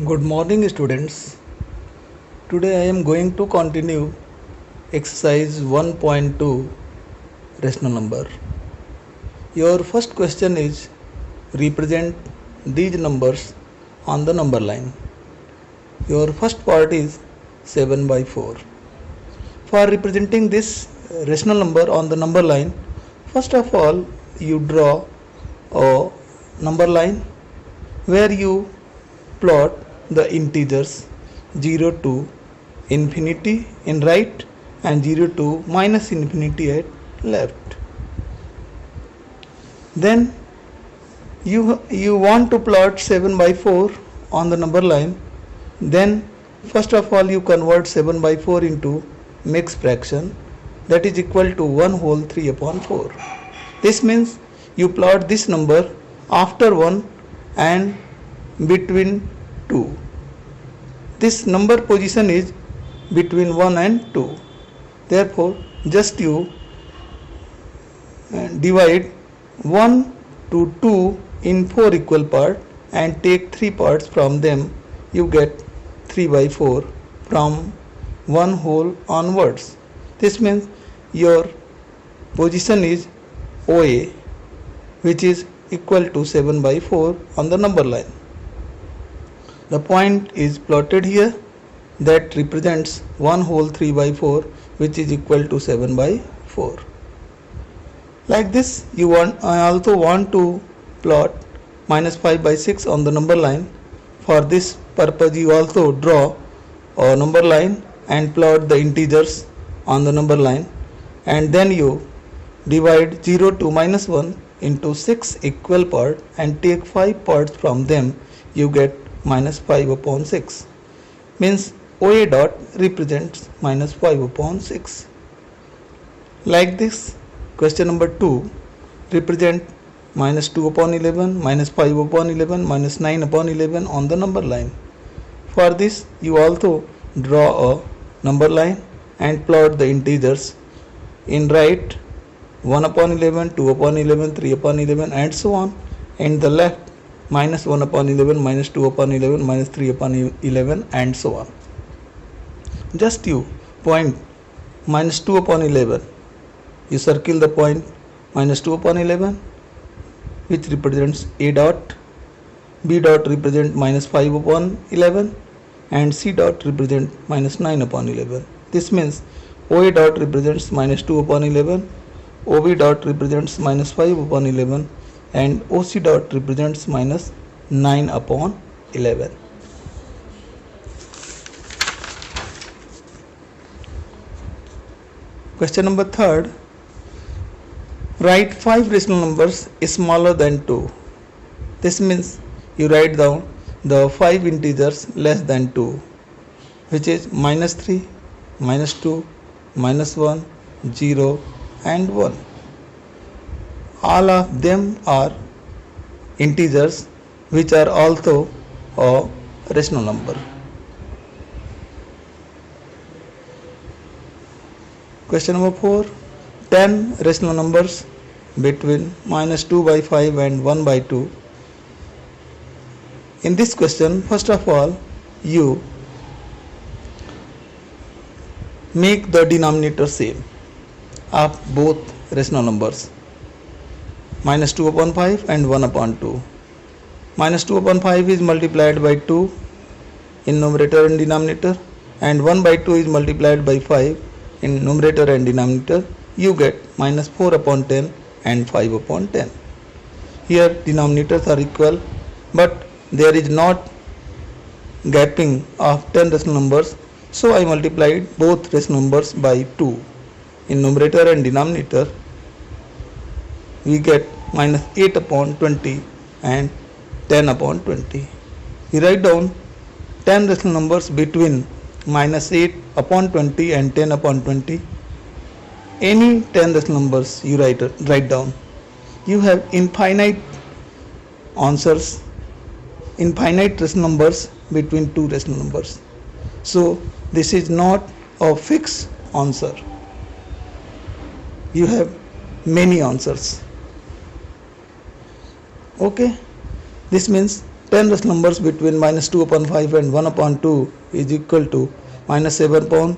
Good morning, students. Today I am going to continue exercise 1.2 rational number. Your first question is represent these numbers on the number line. Your first part is 7 by 4. For representing this rational number on the number line, first of all you draw a number line where you plot the integers 0 to infinity in right and 0 to minus infinity at left. Then you want to plot 7 by 4 on the number line. Then first of all you convert 7 by 4 into mixed fraction, that is equal to 1 whole 3 upon 4. This means you plot this number after 1 and between 2. This number position is between 1 and 2. Therefore, just you divide 1 to 2 in 4 equal parts and take 3 parts from them. You get 3 by 4 from 1 whole onwards. This means your position is OA, which is equal to 7 by 4 on the number line. The point is plotted here that represents 1 whole 3 by 4, which is equal to 7 by 4. Like this, I also want to plot minus 5 by 6 on the number line. For this purpose, you also draw a number line and plot the integers on the number line, and then you divide 0 to minus 1 into 6 equal parts and take 5 parts from them. You get minus 5 upon 6. Means OA dot represents minus 5 upon 6. Like this, question number 2 represent minus 2 upon 11, minus 5 upon 11, minus 9 upon 11 on the number line. For this, you also draw a number line and plot the integers in right 1 upon 11, 2 upon 11, 3 upon 11 and so on. In the left, minus 1 upon 11, minus 2 upon 11, minus 3 upon 11 and so on. Just you point minus 2 upon 11. You circle the point minus 2 upon 11, which represents A dot. B dot represent minus 5 upon 11 and C dot represent minus 9 upon 11. This means OA dot represents minus 2 upon 11, OB dot represents minus 5 upon 11 and OC dot represents minus 9 upon 11. Question number 3. Write 5 rational numbers smaller than 2. This means you write down the 5 integers less than 2, which is minus 3, minus 2, minus 1, 0 and 1. All of them are integers which are also a rational number. Question number 4. 10 rational numbers between minus 2 by 5 and 1 by 2. In this question, first of all, you make the denominator same of both rational numbers, minus 2 upon 5 and 1 upon 2. Minus 2 upon 5 is multiplied by 2 in numerator and denominator, and 1 by 2 is multiplied by 5 in numerator and denominator. You get minus 4 upon 10 and 5 upon 10. Here denominators are equal, but there is not gapping of 10 rational numbers, so I multiplied both rational numbers by 2. In numerator and denominator, we get minus 8 upon 20 and 10 upon 20. We write down 10 rational numbers between minus 8 upon 20 and 10 upon 20. Any 10 rational numbers you write down. You have infinite answers, infinite rational numbers between two rational numbers. So this is not a fixed answer. You have many answers. Okay, this means 10 rational numbers between minus 2 upon 5 and 1 upon 2 is equal to minus 7 upon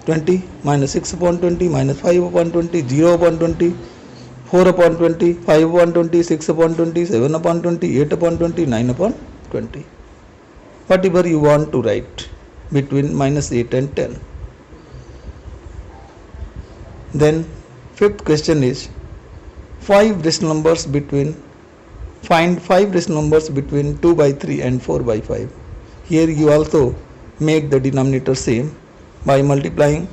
20, minus 6 upon 20, minus 5 upon 20, 0 upon 20, 4 upon 20, 5 upon 20, 6 upon 20, 7 upon 20, 8 upon 20, 9 upon 20. Whatever you want to write between minus 8 and 10. Then fifth question is find 5 rational numbers between 2 by 3 and 4 by 5. Here you also make the denominator same by multiplying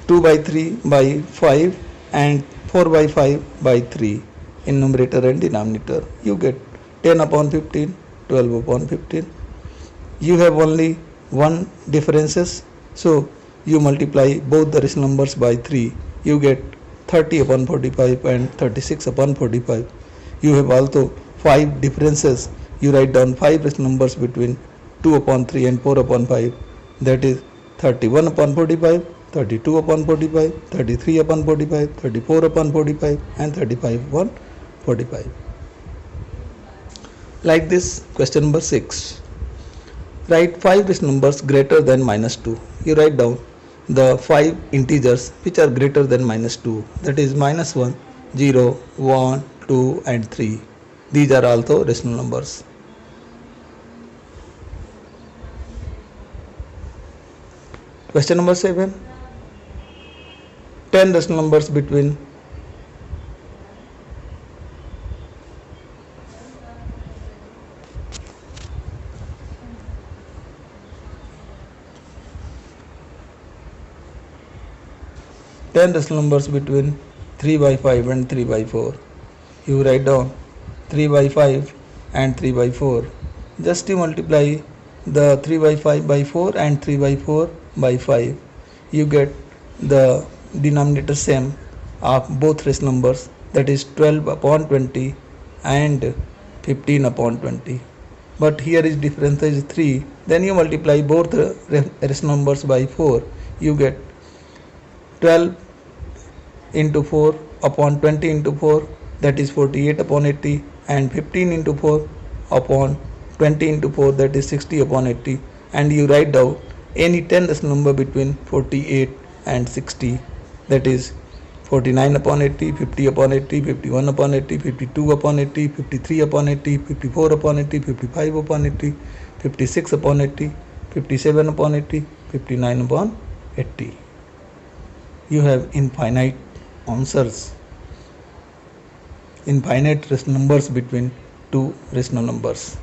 2 by 3 by 5 and 4 by 5 by 3 in numerator and denominator. You get 10 upon 15, 12 upon 15. You have only one differences, so you multiply both the rational numbers by 3. You get 30 upon 45 and 36 upon 45. You have also 5 differences. You write down 5 rational numbers between 2 upon 3 and 4 upon 5. That is 31 upon 45, 32 upon 45, 33 upon 45, 34 upon 45 and 35 upon 45. Like this, question number 6. Write 5 rational numbers greater than minus 2. You write down the 5 integers which are greater than minus 2. That is minus 1, 0, 1, 2 and 3. These are also rational numbers. Question number 7. 10 rational numbers between 10 rational numbers between 3 by 5 and 3 by 4. You write down 3 by 5 and 3 by 4. Just you multiply the 3 by 5 by 4 and 3 by 4 by 5. You get the denominator same of both rational numbers, that is 12 upon 20 and 15 upon 20. But here is difference is 3. Then you multiply both rational numbers by 4. You get 12 into 4 upon 20 into 4, that is 48 upon 80, and 15 into 4 upon 20 into 4, that is 60 upon 80. And you write down any 10 rational number between 48 and 60, that is 49 upon 80, 50 upon 80, 51 upon 80, 52 upon 80, 53 upon 80, 54 upon 80, 55 upon 80, 56 upon 80, 57 upon 80, 59 upon 80. You have infinite answers, infinite rational numbers between two rational numbers.